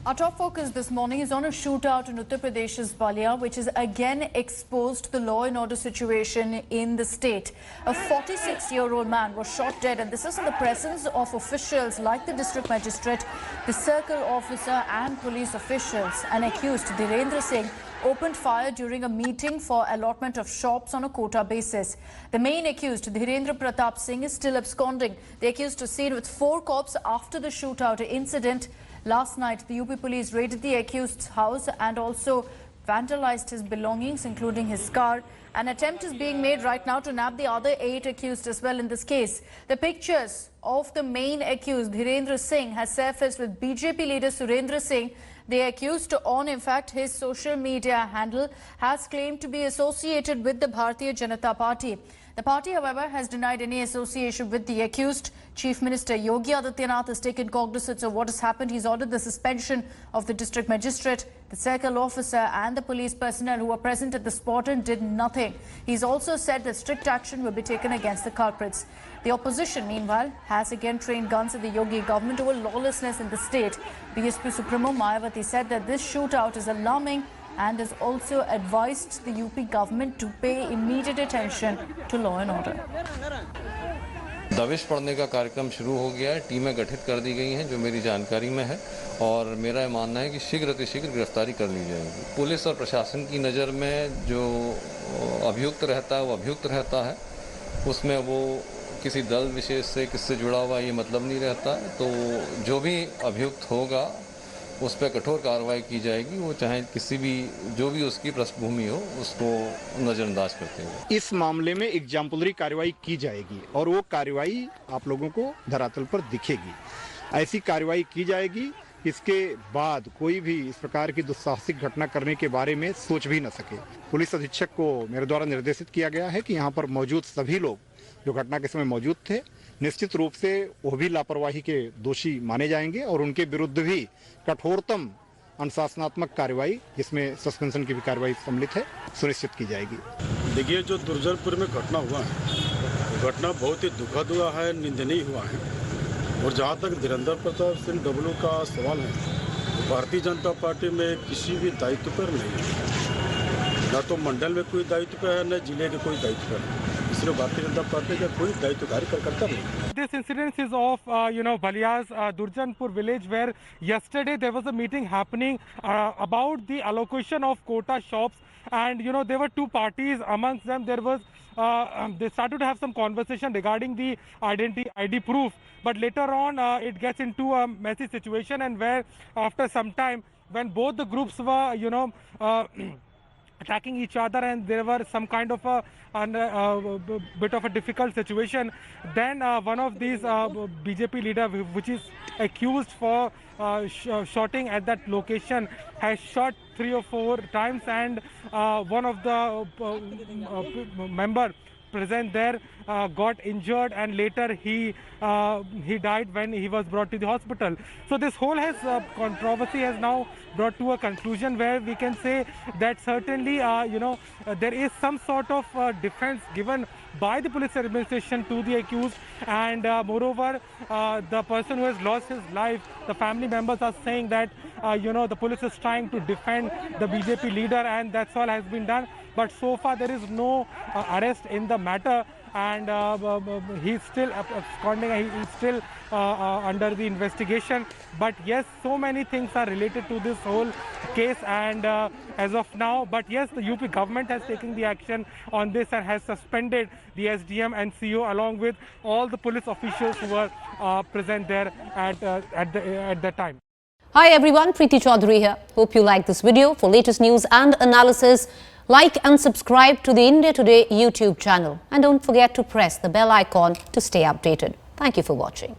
Our top focus this morning is on a shootout in Uttar Pradesh's Balia, which has again exposed the law and order situation in the state. A 46-year-old man was shot dead, and this is in the presence of officials like the district magistrate, the circle officer and police officials. An accused, Dhirendra Singh, opened fire during a meeting for allotment of shops on a quota basis. The main accused, Dhirendra Pratap Singh, is still absconding. The accused was seen with 4 cops after the shootout incident. Last night, the UP police raided the accused's house and also vandalized his belongings, including his car. An attempt is being made right now to nab the other 8 accused as well in this case. The pictures of the main accused, Dhirendra Singh, has surfaced with BJP leader Surendra Singh. The accused, on in fact his social media handle, has claimed to be associated with the Bharatiya Janata Party. The party, however, has denied any association with the accused. Chief Minister Yogi Adityanath has taken cognizance of what has happened. He's ordered the suspension of the district magistrate, the circle officer and the police personnel who were present at the spot and did nothing. He's also said that strict action will be taken against the culprits. The opposition, meanwhile, has again trained guns at the Yogi government over lawlessness in the state. BSP Supremo Mayawati said that this shootout is alarming and has also advised the UP government to pay immediate attention to law and order. दबिश पड़ने का कार्यक्रम शुरू हो गया है। टीमें गठित कर दी गई हैं जो मेरी जानकारी में है, और मेरा मानना है कि शीघ्र अतिशीघ्र गिरफ्तारी कर ली जाएगी। पुलिस और प्रशासन की नज़र में जो अभियुक्त रहता है वो अभियुक्त रहता है, उसमें वो किसी दल विशेष से किससे जुड़ा हुआ ये मतलब नहीं रहता। तो जो भी अभियुक्त होगा उस पर कठोर कार्रवाई की जाएगी, वो चाहे किसी भी जो भी उसकी पृष्ठभूमि हो उसको नज़रअंदाज करते हुए। इस मामले में एग्जाम्पलरी कार्रवाई की जाएगी और वो कार्रवाई आप लोगों को धरातल पर दिखेगी। ऐसी कार्रवाई की जाएगी, इसके बाद कोई भी इस प्रकार की दुस्साहसिक घटना करने के बारे में सोच भी न सके। पुलिस अधीक्षक को मेरे द्वारा निर्देशित किया गया है कि यहाँ पर मौजूद सभी लोग जो घटना के समय मौजूद थे, निश्चित रूप से वो भी लापरवाही के दोषी माने जाएंगे और उनके विरुद्ध भी कठोरतम अनुशासनात्मक कार्रवाई, जिसमें सस्पेंशन की भी कार्रवाई सम्मिलित है, सुनिश्चित की जाएगी। देखिए, जो दुर्जनपुर में घटना हुआ है, घटना बहुत ही दुखद हुआ है, निंदनीय हुआ है। और जहाँ तक धीरेन्द्र प्रताप सिंह डब्लू का सवाल है, भारतीय जनता पार्टी में किसी भी दायित्व पर नहीं है, न तो मंडल में कोई दायित्व है, न जिले के कोई दायित्व है। इसलिए भारतीय जनता पार्टी का कोई दायित्वकारी कार्यकर्ता नहीं। This incident is of Balia's Durjanpur village, where yesterday there was a meeting happening about the allocation of quota shops, and there were 2 parties. Amongst them there was they started to have some conversation regarding the ID proof, but later on it gets into a messy situation, and where after some time, when both the groups were attacking each other and there were some kind of a bit of a difficult situation, then one of these BJP leader, which is accused for shooting at that location, has shot 3 or 4 times, and one of the member present there got injured, and later he died when he was brought to the hospital. So this whole controversy has now brought to a conclusion where we can say that certainly there is some sort of defense given by the police administration to the accused, and moreover the person who has lost his life, the family members are saying that the police is trying to defend the BJP leader, and that's all has been done. But so far there is no arrest in the matter, and he's still absconding, he's still under the investigation. But yes, so many things are related to this whole case, and as of now, but yes, the UP government has taken the action on this and has suspended the SDM and CO along with all the police officials who were present there at the time. Hi everyone, Preeti Chaudhary here. Hope you like this video. For latest news and analysis, like and subscribe to the India Today YouTube channel. And don't forget to press the bell icon to stay updated. Thank you for watching.